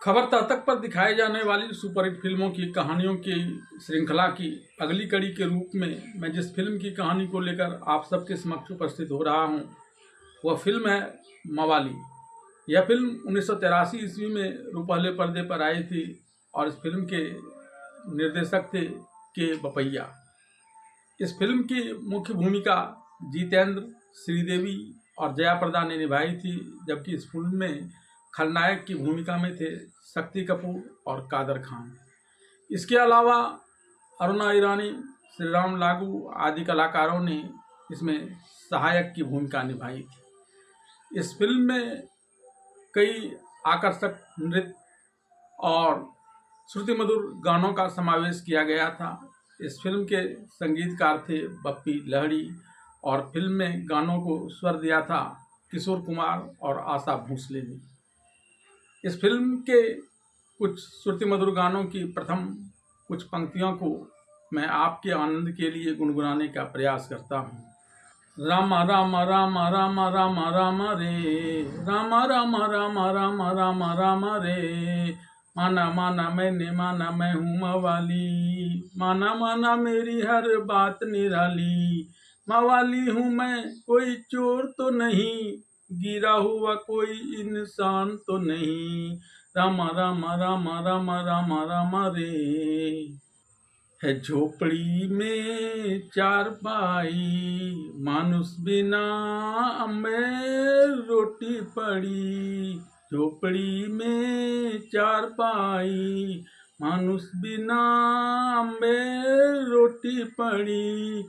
खबर तक पर दिखाई जाने वाली सुपरहिट फिल्मों की कहानियों की श्रृंखला की अगली कड़ी के रूप में मैं जिस फिल्म की कहानी को लेकर आप सबके समक्ष उपस्थित हो रहा हूं, वह फिल्म है मवाली। यह फिल्म 1983 ईस्वी में रुपहले पर्दे पर आई थी और इस फिल्म के निर्देशक थे के बपैया। इस फिल्म की मुख्य भूमिका जितेंद्र, श्रीदेवी और जया प्रदा ने निभाई थी, जबकि इस फिल्म में खलनायक की भूमिका में थे शक्ति कपूर और कादर खान। इसके अलावा अरुणा ईरानी, श्रीराम लागू आदि कलाकारों ने इसमें सहायक की भूमिका निभाई थी। इस फिल्म में कई आकर्षक नृत्य और श्रुति मधुर गानों का समावेश किया गया था। इस फिल्म के संगीतकार थे बप्पी लहड़ी और फिल्म में गानों को स्वर दिया था किशोर कुमार और आशा भोसले ने। इस फिल्म के कुछ श्रुति मधुर गानों की प्रथम कुछ पंक्तियों को मैं आपके आनंद के लिए गुनगुनाने का प्रयास करता हूँ। राम राम राम राम राम राम रे, राम राम राम राम राम राम रे, माना माना मैंने माना मैं हूँ मवाली, माना माना मेरी हर बात निराली, मवाली हूँ मैं कोई चोर तो नहीं, गिरा हुआ कोई इंसान तो नहीं, राम राम राम राम राम राम रे। है झोपड़ी में चारपाई, मानुष बिना में रोटी पड़ी, झोपड़ी में चारपाई, मानुष बिना में रोटी पड़ी,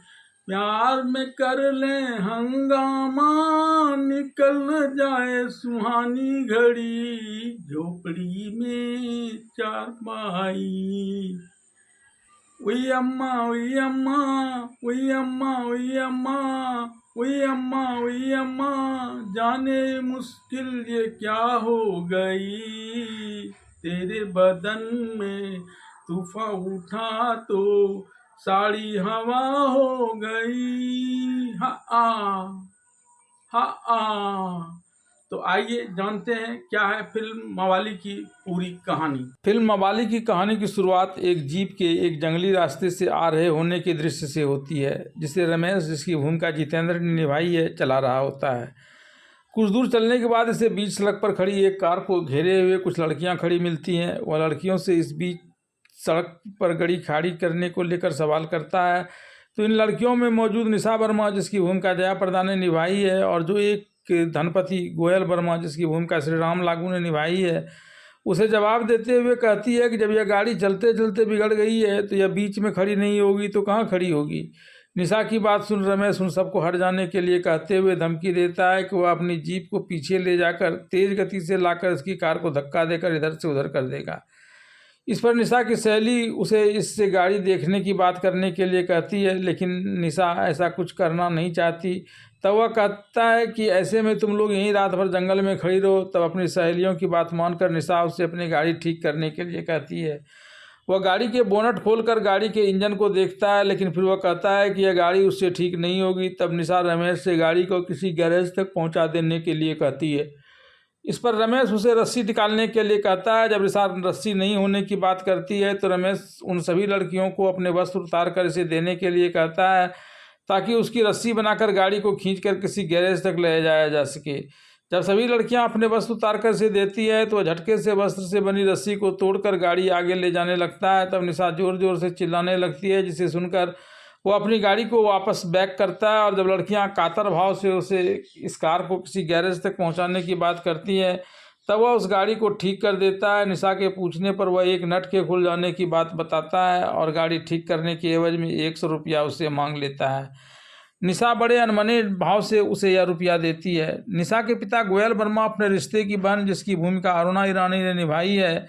प्यार में कर ले हंगामा, निकल न जाए सुहानी घड़ी, झोपड़ी में चारपाई। उई अम्मा उई अम्मा उई अम्मा उई अम्मा उई अम्मा उई अम्मा, जाने मुश्किल ये क्या हो गई, तेरे बदन में तूफान उठा तो साड़ी हवा हो गई। हा तो आइए जानते हैं क्या है फिल्म मवाली की पूरी कहानी। फिल्म मवाली की कहानी की शुरुआत एक जीप के एक जंगली रास्ते से आ रहे होने के दृश्य से होती है, जिसे रमेश, जिसकी भूमिका जितेंद्र ने निभाई है, चला रहा होता है। कुछ दूर चलने के बाद इसे बीच सड़क पर खड़ी एक कार को घेरे हुए कुछ लड़कियां खड़ी मिलती हैं। वह लड़कियों से इस बीच सड़क पर गाड़ी खाड़ी करने को लेकर सवाल करता है। तो इन लड़कियों में मौजूद निशा वर्मा, जिसकी भूमिका जया प्रदा ने निभाई है, और जो एक धनपति गोयल वर्मा, जिसकी भूमिका श्रीराम लागू ने निभाई है, उसे जवाब देते हुए कहती है कि जब यह गाड़ी चलते चलते बिगड़ गई है तो यह बीच में खड़ी नहीं होगी तो कहाँ खड़ी होगी। निशा की बात सुन रमेश उन सबको हट जाने के लिए कहते हुए धमकी देता है कि वह अपनी जीप को पीछे ले जाकर तेज गति से लाकर इसकी कार को धक्का देकर इधर से उधर कर देगा। इस पर निशा की सहेली उसे इससे गाड़ी देखने की बात करने के लिए कहती है, लेकिन निशा ऐसा कुछ करना नहीं चाहती। तब वह कहता है कि ऐसे में तुम लोग यहीं रात भर जंगल में खड़ी रहो। तब अपनी सहेलियों की बात मानकर निशा उससे अपनी गाड़ी ठीक करने के लिए कहती है। वह गाड़ी के बोनट खोलकर गाड़ी के इंजन को देखता है, लेकिन फिर वह कहता है कि यह गाड़ी उससे ठीक नहीं होगी। तब निशा रमेश से गाड़ी को किसी गैरेज तक पहुंचा देने के लिए कहती है। इस पर रमेश उसे रस्सी निकालने के लिए कहता है। जब निशा रस्सी नहीं होने की बात करती है तो रमेश उन सभी लड़कियों को अपने वस्त्र उतार कर इसे देने के लिए कहता है, ताकि उसकी रस्सी बनाकर गाड़ी को खींचकर किसी गैरेज तक ले जाया जा सके। जब सभी लड़कियां अपने वस्त्र उतार कर इसे देती है तो वह झटके से वस्त्र से बनी रस्सी को तोड़कर गाड़ी आगे ले जाने लगता है। तब निशा जोर जोर से चिल्लाने लगती है, जिसे सुनकर वो अपनी गाड़ी को वापस बैक करता है। और जब लड़कियां कातर भाव से उसे इस कार को किसी गैरेज तक पहुंचाने की बात करती हैं, तब वह उस गाड़ी को ठीक कर देता है। निशा के पूछने पर वह एक नट के खुल जाने की बात बताता है और गाड़ी ठीक करने के एवज में 100 रुपया उससे मांग लेता है। निशा बड़े अनमने भाव से उसे यह रुपया देती है। निशा के पिता गोयल वर्मा अपने रिश्ते की बहन, जिसकी भूमिका अरुणा ईरानी ने निभाई है,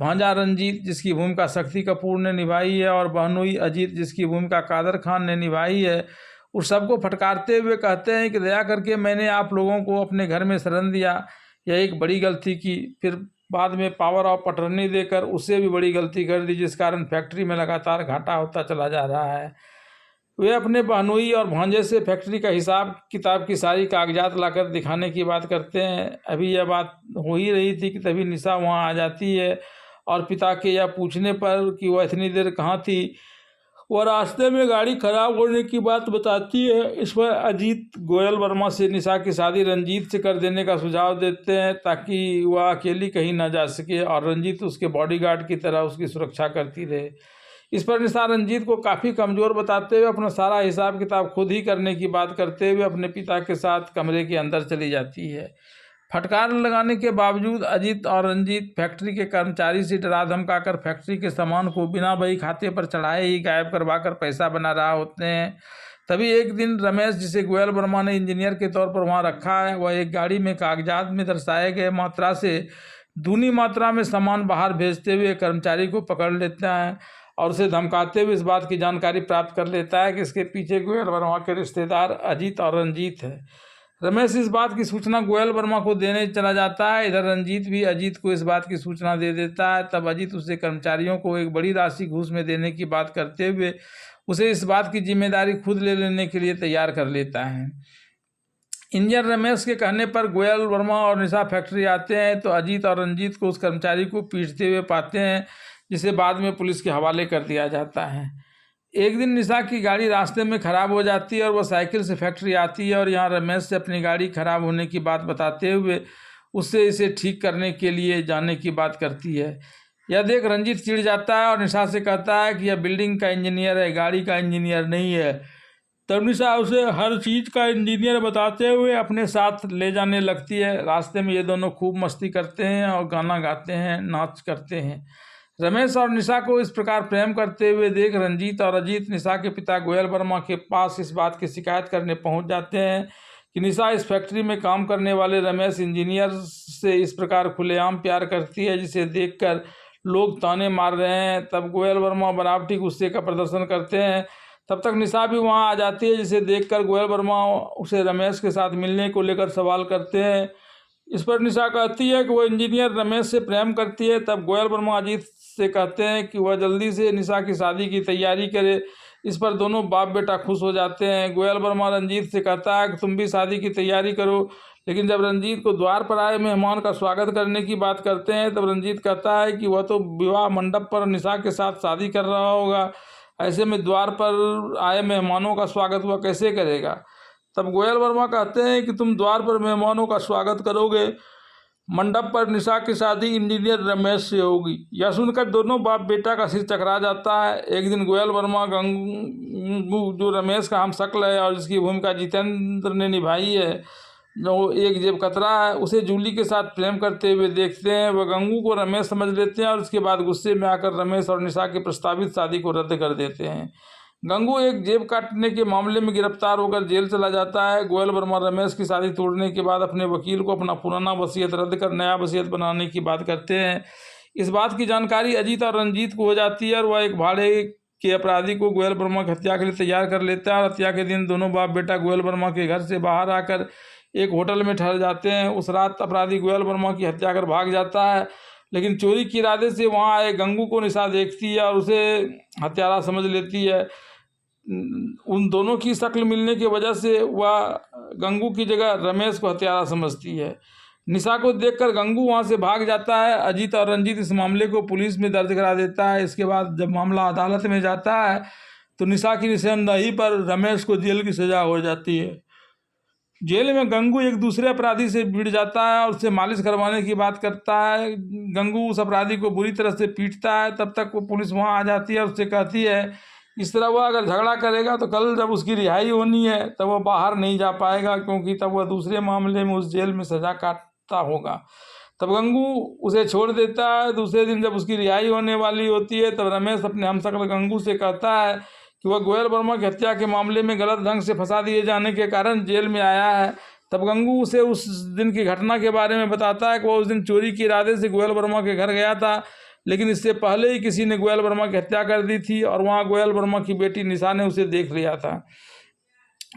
भांजा रंजीत, जिसकी भूमिका शक्ति कपूर ने निभाई है, और बहनोई अजीत, जिसकी भूमिका कादर खान ने निभाई है, उस सबको फटकारते हुए कहते हैं कि दया करके मैंने आप लोगों को अपने घर में शरण दिया, यह एक बड़ी गलती की। फिर बाद में पावर ऑफ अटर्नी देकर उससे भी बड़ी गलती कर दी, जिस कारण फैक्ट्री में लगातार घाटा होता चला जा रहा है। वे अपने बहनोई और भांजे से फैक्ट्री का हिसाब किताब की सारी कागजात लाकर दिखाने की बात करते हैं। अभी यह बात हो ही रही थी कि तभी निशा वहां आ जाती है और पिता के यह पूछने पर कि वह इतनी देर कहाँ थी, वह रास्ते में गाड़ी खराब होने की बात बताती है। इस पर अजीत गोयल वर्मा से निशा की शादी रंजीत से कर देने का सुझाव देते हैं ताकि वह अकेली कहीं ना जा सके और रंजीत उसके बॉडीगार्ड की तरह उसकी सुरक्षा करती रहे। इस पर निशा रंजीत को काफ़ी कमज़ोर बताते हुए अपना सारा हिसाब किताब खुद ही करने की बात करते हुए अपने पिता के साथ कमरे के अंदर चली जाती है। फटकार लगाने के बावजूद अजीत और रंजीत फैक्ट्री के कर्मचारी से डरा धमका कर फैक्ट्री के सामान को बिना बही खाते पर चढ़ाए ही गायब करवा कर पैसा बना रहा होते हैं। तभी एक दिन रमेश, जिसे गोयल वर्मा ने इंजीनियर के तौर पर वहाँ रखा है, वह एक गाड़ी में कागजात में दर्शाए गए मात्रा से दूनी मात्रा में सामान बाहर भेजते हुए कर्मचारी को पकड़ लेता है और उसे धमकाते हुए इस बात की जानकारी प्राप्त कर लेता है कि इसके पीछे गोयल वर्मा के रिश्तेदार अजीत और रंजीत है। रमेश इस बात की सूचना गोयल वर्मा को देने चला जाता है। इधर रंजीत भी अजीत को इस बात की सूचना दे देता है। तब अजीत उससे कर्मचारियों को एक बड़ी राशि घूस में देने की बात करते हुए उसे इस बात की जिम्मेदारी खुद ले लेने के लिए तैयार कर लेता है। इंजीनियर रमेश के कहने पर गोयल वर्मा और निशा फैक्ट्री आते हैं तो अजीत और रंजीत को उस कर्मचारी को पीटते हुए पाते हैं, जिसे बाद में पुलिस के हवाले कर दिया जाता है। एक दिन निशा की गाड़ी रास्ते में ख़राब हो जाती है और वह साइकिल से फैक्ट्री आती है और यहाँ रमेश से अपनी गाड़ी ख़राब होने की बात बताते हुए उससे इसे ठीक करने के लिए जाने की बात करती है। यह देख रंजीत चिढ़ जाता है और निशा से कहता है कि यह बिल्डिंग का इंजीनियर है, गाड़ी का इंजीनियर नहीं है। तब निशा उसे हर चीज़ का इंजीनियर बताते हुए अपने साथ ले जाने लगती है। रास्ते में ये दोनों खूब मस्ती करते हैं और गाना गाते हैं, नाच करते हैं। रमेश और निशा को इस प्रकार प्रेम करते हुए देख रंजीत और अजीत निशा के पिता गोयल वर्मा के पास इस बात की शिकायत करने पहुंच जाते हैं कि निशा इस फैक्ट्री में काम करने वाले रमेश इंजीनियर से इस प्रकार खुलेआम प्यार करती है, जिसे देखकर लोग ताने मार रहे हैं। तब गोयल वर्मा बनावटी गुस्से का प्रदर्शन करते हैं। तब तक निशा भी वहां आ जाती है, जिसे देखकर गोयल वर्मा उसे रमेश के साथ मिलने को लेकर सवाल करते हैं। इस पर निशा कहती है कि वह इंजीनियर रमेश से प्रेम करती है। तब गोयल वर्मा अजीत से कहते हैं कि वह जल्दी से निशा की शादी की तैयारी करे। इस पर दोनों बाप बेटा खुश हो जाते हैं। गोयल वर्मा रंजीत से कहता है कि तुम भी शादी की तैयारी करो, लेकिन जब रंजीत को द्वार पर आए मेहमान का स्वागत करने की बात करते हैं तब रंजीत कहता है कि वह तो विवाह मंडप पर निशा के साथ शादी कर रहा होगा, ऐसे में द्वार पर आए मेहमानों का स्वागत वह कैसे करेगा। तब गोयल वर्मा कहते हैं कि तुम द्वार पर मेहमानों का स्वागत करोगे, मंडप पर निशा की शादी इंजीनियर रमेश से होगी। यह सुनकर दोनों बाप बेटा का सिर चकरा जाता है। एक दिन गोयल वर्मा गंगू, जो रमेश का हम शक्ल है और जिसकी भूमिका जितेंद्र ने निभाई है, जो एक जेब कतरा है, उसे जूली के साथ प्रेम करते हुए देखते हैं। वह गंगू को रमेश समझ लेते हैं और उसके बाद गुस्से में आकर रमेश और निशा की प्रस्तावित शादी को रद्द कर देते हैं। गंगू एक जेब काटने के मामले में गिरफ्तार होकर जेल चला जाता है। गोयल वर्मा रमेश की शादी तोड़ने के बाद अपने वकील को अपना पुराना वसीयत रद्द कर नया वसीयत बनाने की बात करते हैं। इस बात की जानकारी अजीत और रंजीत को हो जाती है और वह एक भाड़े के अपराधी को गोयल वर्मा की हत्या के लिए तैयार कर लेता है और हत्या के दिन दोनों बाप बेटा गोयल वर्मा के घर से बाहर आकर एक होटल में ठहर जाते हैं। उस रात अपराधी गोयल वर्मा की हत्या कर भाग जाता है, लेकिन चोरी के इरादे से वहाँ आए गंगू को निशा देखती है और उसे हत्यारा समझ लेती है। उन दोनों की शक्ल मिलने की वजह से वह गंगू की जगह रमेश को हत्यारा समझती है। निशा को देखकर गंगू वहां से भाग जाता है। अजीत और रंजीत इस मामले को पुलिस में दर्ज करा देता है। इसके बाद जब मामला अदालत में जाता है तो निशा की निशानदेही पर रमेश को जेल की सजा हो जाती है। जेल में गंगू एक दूसरे अपराधी से भिड़ जाता है और उससे मालिश करवाने की बात करता है। गंगू उस अपराधी को बुरी तरह से पीटता है। तब तक वो पुलिस वहाँ आ जाती है और उससे कहती है इस तरह वह अगर झगड़ा करेगा तो कल जब उसकी रिहाई होनी है तब वह बाहर नहीं जा पाएगा, क्योंकि तब वह दूसरे मामले में उस जेल में सजा काटता होगा। तब गंगू उसे छोड़ देता है। दूसरे दिन जब उसकी रिहाई होने वाली होती है तब रमेश अपने हमशक्ल गंगू से कहता है कि वह गोयल वर्मा की हत्या के मामले में गलत ढंग से फंसा दिए जाने के कारण जेल में आया है। तब गंगू उसे उस दिन की घटना के बारे में बताता है कि वह उस दिन चोरी के इरादे से गोयल वर्मा के घर गया था, लेकिन इससे पहले ही किसी ने गोयल वर्मा की हत्या कर दी थी और वहाँ गोयल वर्मा की बेटी निशा ने उसे देख लिया था।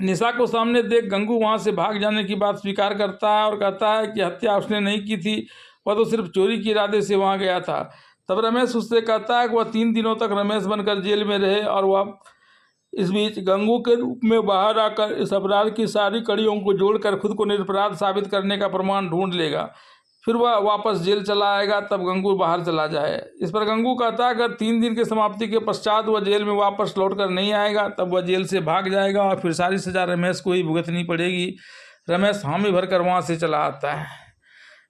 निशा को सामने देख गंगू वहाँ से भाग जाने की बात स्वीकार करता है और कहता है कि हत्या उसने नहीं की थी, वह तो सिर्फ चोरी के इरादे से वहाँ गया था। तब रमेश उससे कहता है कि वह 3 दिनों तक रमेश बनकर जेल में रहे और वह इस बीच गंगू के रूप में बाहर आकर इस अपराध की सारी कड़ियों को जोड़कर खुद को निरपराध साबित करने का प्रमाण ढूंढ लेगा। फिर वह वापस जेल चला आएगा, तब गंगू बाहर चला जाए। इस पर गंगू कहता है अगर 3 दिन की समाप्ति के पश्चात वह जेल में वापस लौट कर नहीं आएगा तब वह जेल से भाग जाएगा और फिर सारी सजा रमेश को ही भुगतनी पड़ेगी। रमेश हामी भरकर वहाँ से चला आता है।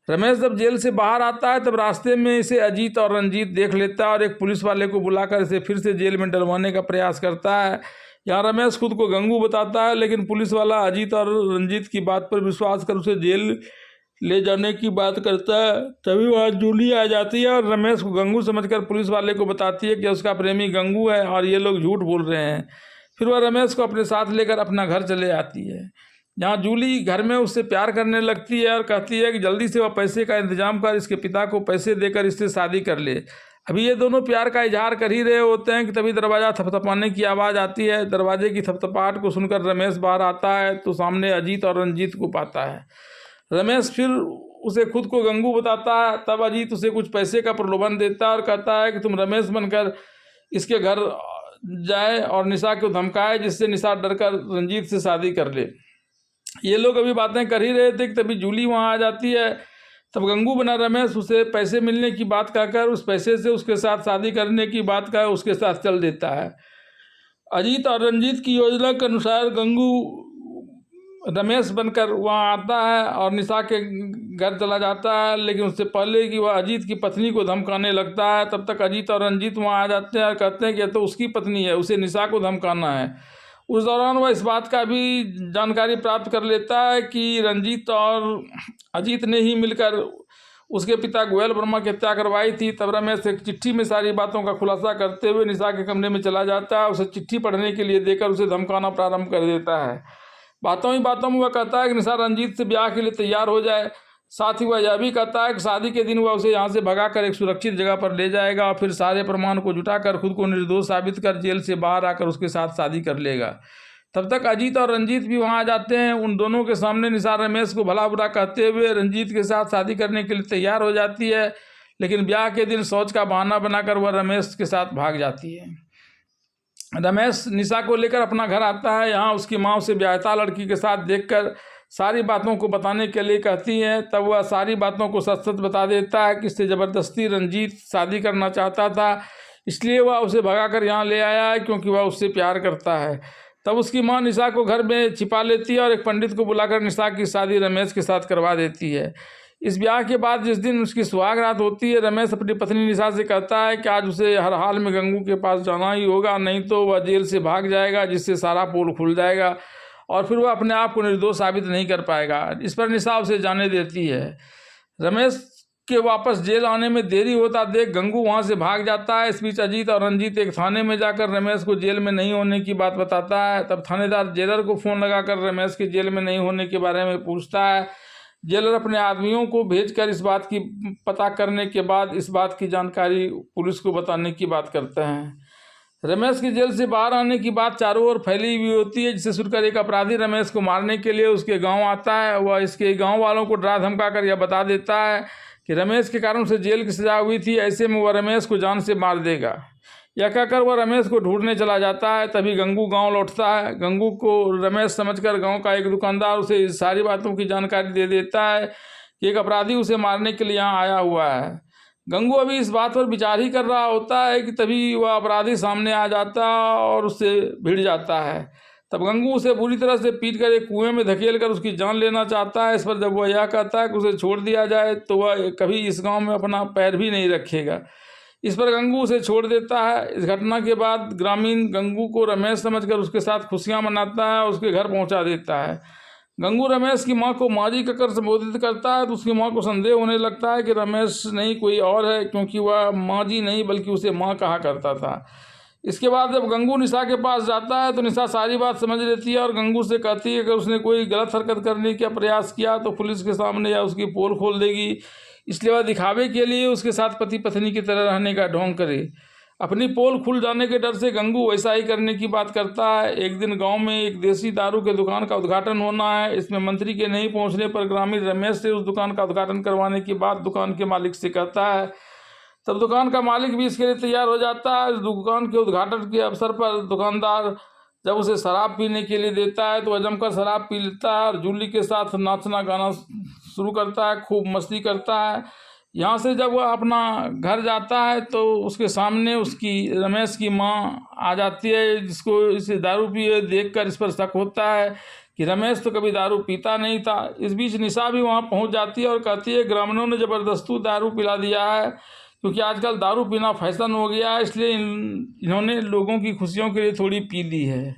रमेश जब जेल से बाहर आता है तब रास्ते में इसे अजीत और रंजीत देख लेता है और एक पुलिस वाले को बुलाकर इसे फिर से जेल में डलवाने का प्रयास करता है। यहाँ रमेश खुद को गंगू बताता है, लेकिन पुलिस वाला अजीत और रंजीत की बात पर विश्वास कर उसे जेल ले जाने की बात करता है। तभी वहाँ जूली आ जाती है और रमेश को गंगू समझकर पुलिस वाले को बताती है कि उसका प्रेमी गंगू है और ये लोग झूठ बोल रहे हैं। फिर वह रमेश को अपने साथ लेकर अपना घर चले आती है। जहाँ जूली घर में उससे प्यार करने लगती है और कहती है कि जल्दी से वह पैसे का इंतजाम कर, इसके पिता को पैसे देकर इससे शादी कर ले। अभी ये दोनों प्यार का इजहार कर ही रहे होते हैं कि तभी दरवाज़ा थपथपाने की आवाज़ आती है। दरवाजे की थपथपाहट को सुनकर रमेश बाहर आता है तो सामने अजीत और रंजीत को पाता है। रमेश फिर उसे खुद को गंगू बताता है। तब अजीत उसे कुछ पैसे का प्रलोभन देता है और कहता है कि तुम रमेश बनकर इसके घर जाए और निशा को धमकाए, जिससे निशा डरकर रंजीत से शादी कर ले। ये लोग अभी बातें कर ही रहे थे कि तभी जूली वहाँ आ जाती है। तब गंगू बना रमेश उसे पैसे मिलने की बात कहकर उस पैसे से उसके साथ शादी करने की बात कह उसके साथ चल देता है। अजीत और रंजीत की योजना के अनुसार गंगू रमेश बनकर वहाँ आता है और निशा के घर चला जाता है, लेकिन उससे पहले कि वह अजीत की पत्नी को धमकाने लगता है तब तक अजीत और रंजीत वहाँ आ जाते हैं और कहते हैं कि यह तो उसकी पत्नी है, उसे निशा को धमकाना है। उस दौरान वह इस बात का भी जानकारी प्राप्त कर लेता है कि रंजीत और अजीत ने ही मिलकर उसके पिता गोयल वर्मा की हत्या करवाई थी। तब रमेश एक चिट्ठी में सारी बातों का खुलासा करते हुए निशा के कमरे में चला जाता है। उसे चिट्ठी पढ़ने के लिए देकर उसे धमकाना प्रारंभ कर देता है। बातों ही बातों में वह कहता है कि निशा रंजीत से ब्याह के लिए तैयार हो जाए। साथ ही वह यह भी कहता है कि शादी के दिन वह उसे यहाँ से भगाकर एक सुरक्षित जगह पर ले जाएगा और फिर सारे प्रमाण को जुटाकर खुद को निर्दोष साबित कर जेल से बाहर आकर उसके साथ शादी कर लेगा। तब तक अजीत और रंजीत भी वहाँ आ जाते हैं। उन दोनों के सामने निशा रमेश को भला बुरा कहते हुए रंजीत के साथ शादी करने के लिए तैयार हो जाती है, लेकिन ब्याह के दिन शौच का बहाना बनाकर वह रमेश के साथ भाग जाती है। रमेश निशा को लेकर अपना घर आता है। यहाँ उसकी माँ उसे ब्याहता लड़की के साथ देखकर सारी बातों को बताने के लिए कहती है। तब वह सारी बातों को सच सच बता देता है कि इससे ज़बरदस्ती रंजीत शादी करना चाहता था, इसलिए वह उसे भगाकर यहाँ ले आया है क्योंकि वह उससे प्यार करता है। तब उसकी माँ निशा को घर में छिपा लेती है और एक पंडित को बुलाकर निशा की शादी रमेश के साथ करवा देती है। इस ब्याह के बाद जिस दिन उसकी सुहाग रात होती है, रमेश अपनी पत्नी निशा से कहता है कि आज उसे हर हाल में गंगू के पास जाना ही होगा, नहीं तो वह जेल से भाग जाएगा, जिससे सारा पोल खुल जाएगा और फिर वह अपने आप को निर्दोष साबित नहीं कर पाएगा। इस पर निशा उसे जाने देती है। रमेश के वापस जेल आने में देरी होता देख गंगू वहाँ से भाग जाता है। इस बीच अजीत और रंजीत एक थाने में जाकर रमेश को जेल में नहीं होने की बात बताता है। तब थानेदार जेलर को फ़ोन लगाकर रमेश के जेल में नहीं होने के बारे में पूछता है। जेलर अपने आदमियों को भेजकर इस बात की पता करने के बाद इस बात की जानकारी पुलिस को बताने की बात करते हैं। रमेश के जेल से बाहर आने की बात चारों ओर फैली हुई होती है, जिसे सुनकर एक अपराधी रमेश को मारने के लिए उसके गांव आता है। वह इसके गांव वालों को डरा धमका कर यह बता देता है कि रमेश के कारण उसे जेल की सजा हुई थी, ऐसे में वह रमेश को जान से मार देगा। यह कहकर वह रमेश को ढूंढने चला जाता है। तभी गंगू गांव लौटता है। गंगू को रमेश समझकर गांव का एक दुकानदार उसे इस सारी बातों की जानकारी दे देता है कि एक अपराधी उसे मारने के लिए यहाँ आया हुआ है। गंगू अभी इस बात पर विचार ही कर रहा होता है कि तभी वह अपराधी सामने आ जाता और उससे भिड़ जाता है। तब गंगू उसे बुरी तरह से पीट कर एक कुएं में धकेल कर उसकी जान लेना चाहता है। इस पर जब वह यह कहता है कि उसे छोड़ दिया जाए तो वह कभी इस गांव में अपना पैर भी नहीं रखेगा। इस पर गंगू उसे छोड़ देता है। इस घटना के बाद ग्रामीण गंगू को रमेश समझकर उसके साथ खुशियां मनाता है और उसके घर पहुंचा देता है। गंगू रमेश की मां को माँ जी कहकर संबोधित करता है तो उसकी मां को संदेह होने लगता है कि रमेश नहीं कोई और है, क्योंकि वह माँ जी नहीं बल्कि उसे माँ कहा करता था। इसके बाद जब गंगू निशा के पास जाता है तो निशा सारी बात समझ लेती है और गंगू से कहती है कि उसने कोई गलत हरकत करने का प्रयास किया तो पुलिस के सामने या उसकी पोल खोल देगी, इसलिए वह दिखावे के लिए उसके साथ पति पत्नी की तरह रहने का ढोंग करे। अपनी पोल खुल जाने के डर से गंगू वैसा ही करने की बात करता है। एक दिन गांव में एक देसी दारू के दुकान का उद्घाटन होना है। इसमें मंत्री के नहीं पहुंचने पर ग्रामीण रमेश से उस दुकान का उद्घाटन करवाने की बात दुकान के मालिक से कहता है। तब दुकान का मालिक भी इसके लिए तैयार हो जाता है। इस दुकान के उद्घाटन के अवसर पर दुकानदार जब उसे शराब पीने के लिए देता है तो वह जमकर शराब पी लेता है और जूली के साथ नाचना गाना शुरू करता है, खूब मस्ती करता है। यहाँ से जब वह अपना घर जाता है तो उसके सामने उसकी रमेश की माँ आ जाती है, जिसको इसे दारू पिए देखकर इस पर शक होता है कि रमेश तो कभी दारू पीता नहीं था। इस बीच निशा भी वहाँ पहुँच जाती है और कहती है ग्रामीणों ने ज़बरदस्ती दारू पिला दिया है, क्योंकि आजकल दारू पीना फैशन हो गया है, इसलिए इन्होंने लोगों की खुशियों के लिए थोड़ी पी ली है।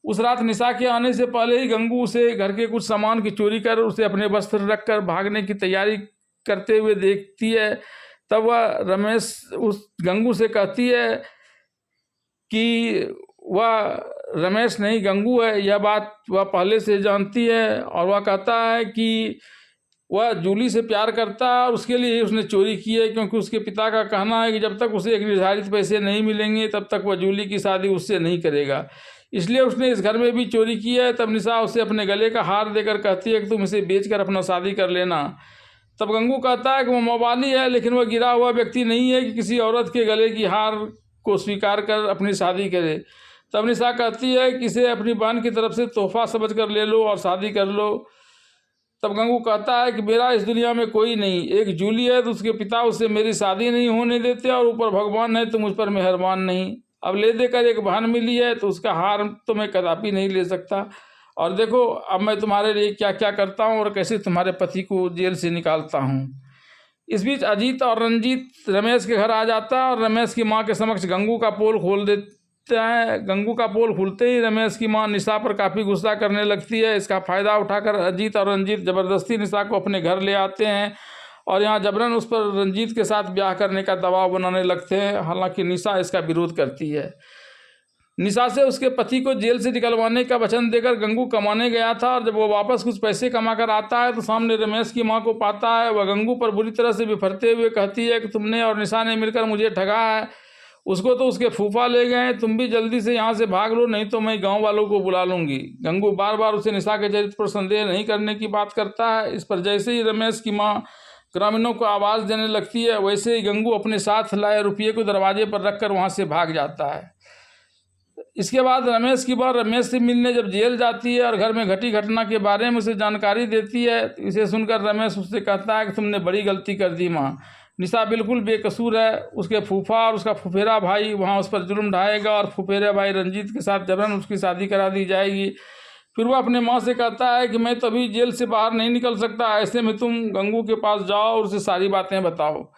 उस रात निशा के आने से पहले ही गंगू उसे घर के कुछ सामान की चोरी कर उसे अपने वस्त्र रखकर भागने की तैयारी करते हुए देखती है। तब वह रमेश उस गंगू से कहती है कि वह रमेश नहीं गंगू है, यह बात वह पहले से जानती है। और वह कहता है कि वह जूली से प्यार करता है और उसके लिए उसने चोरी की है, क्योंकि उसके पिता का कहना है कि जब तक उसे एक निर्धारित पैसे नहीं मिलेंगे तब तक वह जूली की शादी उससे नहीं करेगा, इसलिए उसने इस घर में भी चोरी की है। तब निशा उसे अपने गले का हार देकर कहती है कि तुम इसे बेचकर अपना शादी कर लेना। तब गंगू कहता है कि वह मवाली है, लेकिन वह गिरा हुआ व्यक्ति नहीं है कि किसी औरत के गले की हार को स्वीकार कर अपनी शादी करे। तब निशा कहती है कि इसे अपनी बहन की तरफ से तोहफा समझ कर ले लो और शादी कर लो। तब गंगू कहता है कि मेरा इस दुनिया में कोई नहीं, एक जूली है तो उसके पिता उससे मेरी शादी नहीं होने देते, और ऊपर भगवान है तो मुझ पर मेहरबान नहीं। अब ले देकर एक बहन मिली है तो उसका हार तो मैं कदापि नहीं ले सकता। और देखो अब मैं तुम्हारे लिए क्या क्या करता हूँ और कैसे तुम्हारे पति को जेल से निकालता हूँ। इस बीच अजीत और रंजीत रमेश के घर आ जाता है और रमेश की माँ के समक्ष गंगू का पोल खोल देता है। गंगू का पोल खुलते ही रमेश की माँ निशा पर काफ़ी गुस्सा करने लगती है। इसका फ़ायदा उठाकर अजीत और रंजीत ज़बरदस्ती निशा को अपने घर ले आते हैं और यहाँ जबरन उस पर रंजीत के साथ ब्याह करने का दबाव बनाने लगते हैं। हालांकि निशा इसका विरोध करती है। निशा से उसके पति को जेल से निकलवाने का वचन देकर गंगू कमाने गया था, और जब वो वापस कुछ पैसे कमा कर आता है तो सामने रमेश की माँ को पाता है। वह गंगू पर बुरी तरह से बिफरते हुए कहती है कि तुमने और निशा ने मिलकर मुझे ठगा है, उसको तो उसके फूफा ले गए, तुम भी जल्दी से यहाँ से भाग लो, नहीं तो मैं गाँव वालों को बुला लूँगी। गंगू बार बार उसे निशा के चरित्र पर संदेह नहीं करने की बात करता है। इस पर जैसे ही रमेश की माँ ग्रामीणों को आवाज़ देने लगती है, वैसे ही गंगू अपने साथ लाए रुपये को दरवाजे पर रखकर वहाँ से भाग जाता है। इसके बाद रमेश की बार रमेश से मिलने जब जेल जाती है और घर में घटी घटना के बारे में उसे जानकारी देती है, तो इसे सुनकर रमेश उससे कहता है कि तुमने बड़ी गलती कर दी माँ, निशा बिल्कुल बेकसूर है। उसके फूफा और उसका फुफेरा भाई वहाँ उस पर जुल्म ढाएगा और फुफेरा भाई रंजीत के साथ जबरन उसकी शादी करा दी जाएगी। फिर वह अपने माँ से कहता है कि मैं तो अभी जेल से बाहर नहीं निकल सकता, ऐसे में तुम गंगू के पास जाओ और उसे सारी बातें बताओ।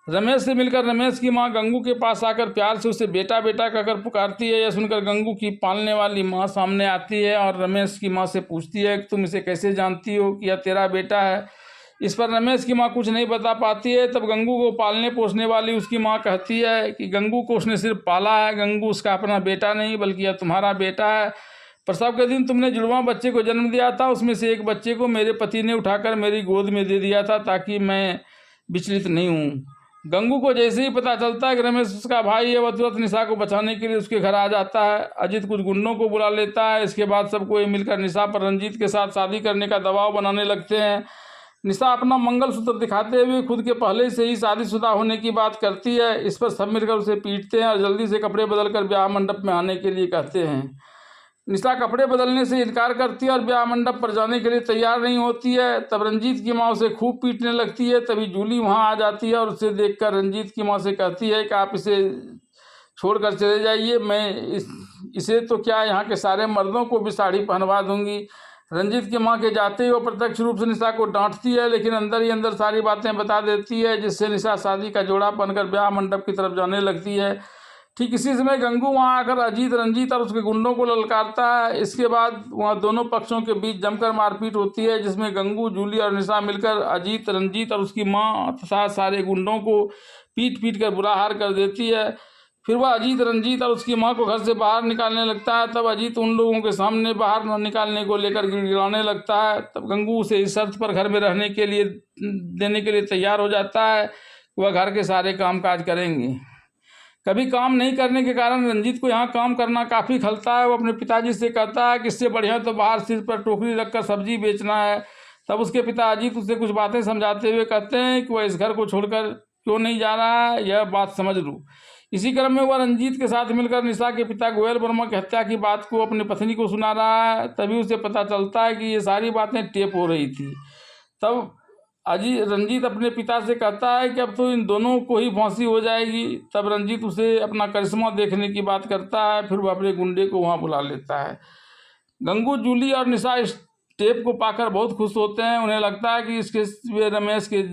रमेश से मिलकर रमेश की माँ गंगू के पास आकर प्यार से उसे बेटा बेटा कहकर पुकारती है। यह सुनकर गंगू की पालने वाली माँ सामने आती है और रमेश की माँ से पूछती है कि तुम इसे कैसे जानती हो कि यह तेरा बेटा है। इस पर रमेश की माँ कुछ नहीं बता पाती है। तब गंगू को पालने पोसने वाली उसकी माँ कहती है कि गंगू को उसने सिर्फ पाला है, गंगू उसका अपना बेटा नहीं बल्कि यह तुम्हारा बेटा है। प्रसव के दिन तुमने जुड़वा बच्चे को जन्म दिया था, उसमें से एक बच्चे को मेरे पति ने उठाकर मेरी गोद में दे दिया था ताकि मैं विचलित नहीं हूँ। गंगू को जैसे ही पता चलता है कि रमेश उसका भाई है, वह तुरंत निशा को बचाने के लिए उसके घर आ जाता है। अजीत कुछ गुंडों को बुला लेता है। इसके बाद सबको ये मिलकर निशा पर रंजीत के साथ शादी करने का दबाव बनाने लगते हैं। निशा अपना मंगलसूत्र दिखाते हुए खुद के पहले से ही शादीशुदा होने की बात करती है। इस पर सब मिलकर उसे पीटते हैं और जल्दी से कपड़े बदलकर ब्याह मंडप में आने के लिए कहते हैं। निशा कपड़े बदलने से इनकार करती है और ब्याह मंडप पर जाने के लिए तैयार नहीं होती है। तब रंजीत की माँ उसे खूब पीटने लगती है। तभी जूली वहाँ आ जाती है और उसे देखकर रंजीत की माँ से कहती है कि आप इसे छोड़कर चले जाइए, मैं इसे तो क्या यहाँ के सारे मर्दों को भी साड़ी पहनवा दूंगी। रंजीत की माँ के जाते ही वो प्रत्यक्ष रूप से निशा को डांटती है, लेकिन अंदर ही अंदर सारी बातें बता देती है, जिससे निशा शादी का जोड़ा बनकर ब्याह मंडप की तरफ जाने लगती है। ठीक इसी समय गंगू वहाँ आकर अजीत रंजीत और उसके गुंडों को ललकारता है। इसके बाद वहाँ दोनों पक्षों के बीच जमकर मारपीट होती है, जिसमें गंगू, जूली और निशा मिलकर अजीत रंजीत और उसकी माँ तथा सारे गुंडों को पीट पीट कर बुरा हाल कर देती है। फिर वह अजीत रंजीत और उसकी माँ को घर से बाहर निकालने लगता है। तब अजीत उन लोगों के सामने बाहर न निकालने को लेकर गिड़गिड़ाने लगता है। तब गंगू उसे इस शर्त पर घर में रहने के लिए देने के लिए तैयार हो जाता है कि वह घर के सारे काम काज करेंगे। कभी काम नहीं करने के कारण रंजीत को यहाँ काम करना काफ़ी खलता है। वो अपने पिताजी से कहता है कि इससे बढ़िया तो बाहर सिर पर टोकरी रखकर सब्जी बेचना है। तब उसके पिता अजीत उसे कुछ बातें समझाते हुए कहते हैं कि वह इस घर को छोड़कर क्यों नहीं जा रहा है, यह बात समझ लूँ। इसी क्रम में वह रंजीत के साथ मिलकर निशा के पिता गोयल वर्मा की हत्या की बात को अपनी पत्नी को सुना रहा है। तभी उसे पता चलता है कि ये सारी बातें टेप हो रही थी। तब रंजीत अपने पिता से कहता है कि अब तो इन दोनों को ही फांसी हो जाएगी। तब रंजीत उसे अपना करिश्मा देखने की बात करता है। फिर वह अपने गुंडे को वहाँ बुला लेता है। गंगू, जूली और निशा इस टेप को पाकर बहुत खुश होते हैं। उन्हें लगता है कि इसके वे रमेश के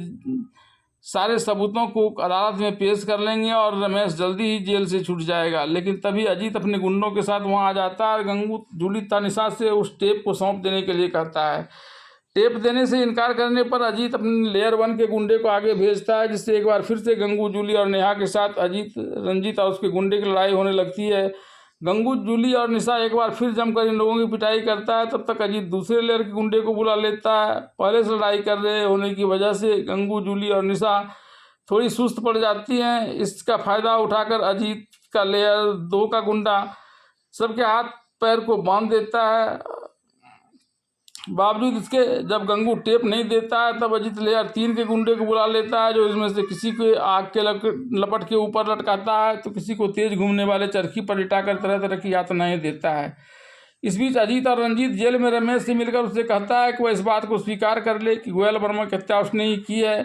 सारे सबूतों को अदालत में पेश कर लेंगे और रमेश जल्दी ही जेल से छूट जाएगा। लेकिन तभी अजीत अपने गुंडों के साथ वहां आ जाता है और गंगू, जूली तथा निशा से उस टेप को सौंप देने के लिए कहता है। टेप देने से इनकार करने पर अजीत अपने लेयर 1 के गुंडे को आगे भेजता है, जिससे एक बार फिर से गंगू, जूली और नेहा के साथ रंजीत और उसके गुंडे की लड़ाई होने लगती है। गंगू, जूली और निशा एक बार फिर जमकर इन लोगों की पिटाई करता है। तब तक अजीत दूसरे लेयर के गुंडे को बुला लेता है। पहले से लड़ाई कर रहे होने की वजह से गंगू, जूली और निशा थोड़ी सुस्त पड़ जाती हैं। इसका फायदा उठाकर अजीत का लेयर 2 का गुंडा सबके हाथ पैर को बांध देता है। बावजूद इसके जब गंगू टेप नहीं देता है तब अजीत लेयर 3 के गुंडे को बुला लेता है, जो इसमें से किसी को आग के लपट के ऊपर लटकाता है तो किसी को तेज घूमने वाले चरखी पर लिटाकर तरह तरह की यातनाएं देता है। इस बीच अजीत और रंजीत जेल में रमेश से मिलकर उससे कहता है कि वह इस बात को स्वीकार कर ले कि गोयल वर्मा की हत्या उसने ही की है।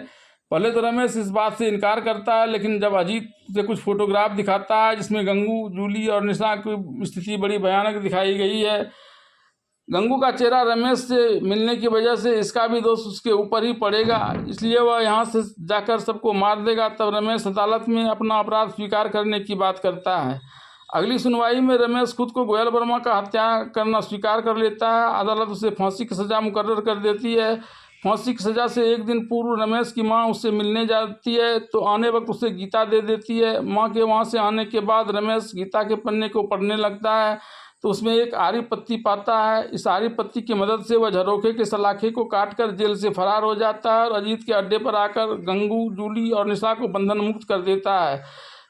पहले तो रमेश इस बात से इनकार करता है, लेकिन जब अजीत उसे कुछ फोटोग्राफ दिखाता है जिसमें गंगू, जूली और निशा की स्थिति बड़ी भयानक दिखाई गई है, गंगू का चेहरा रमेश से मिलने की वजह से इसका भी दोष उसके ऊपर ही पड़ेगा, इसलिए वह यहाँ से जाकर सबको मार देगा। तब रमेश अदालत में अपना अपराध स्वीकार करने की बात करता है। अगली सुनवाई में रमेश खुद को गोयल वर्मा का हत्या करना स्वीकार कर लेता है। अदालत उसे फांसी की सज़ा मुकर्रर कर देती है। फांसी की सज़ा से एक दिन पूर्व रमेश की माँ उससे मिलने जाती है तो आने वक्त उसे गीता दे देती है। माँ के वहाँ से आने के बाद रमेश गीता के पन्ने को पढ़ने लगता है तो उसमें एक आरी पत्ती पाता है। इस आरी पत्ती की मदद से वह झरोखे के सलाखे को काटकर जेल से फरार हो जाता है और अजीत के अड्डे पर आकर गंगू, जूली और निशा को बंधन मुक्त कर देता है।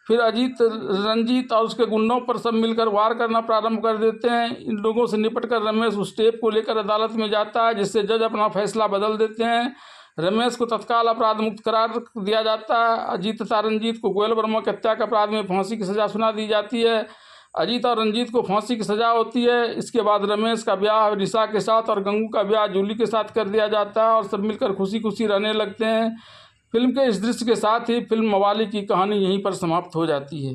फिर अजीत, रंजीत और उसके गुंडों पर सब मिलकर वार करना प्रारंभ कर देते हैं। इन लोगों से निपटकर रमेश उस टेप को लेकर अदालत में जाता है, जिससे जज अपना फैसला बदल देते हैं। रमेश को तत्काल अपराध मुक्त करार दिया जाता है। अजीत तथा रंजीत को गोयल वर्मा की हत्या के अपराध में फांसी की सज़ा सुना दी जाती है। अजीत और रंजीत को फांसी की सज़ा होती है। इसके बाद रमेश का ब्याह निशा के साथ और गंगू का ब्याह जूली के साथ कर दिया जाता है और सब मिलकर खुशी खुशी रहने लगते हैं। फिल्म के इस दृश्य के साथ ही फिल्म मवाली की कहानी यहीं पर समाप्त हो जाती है।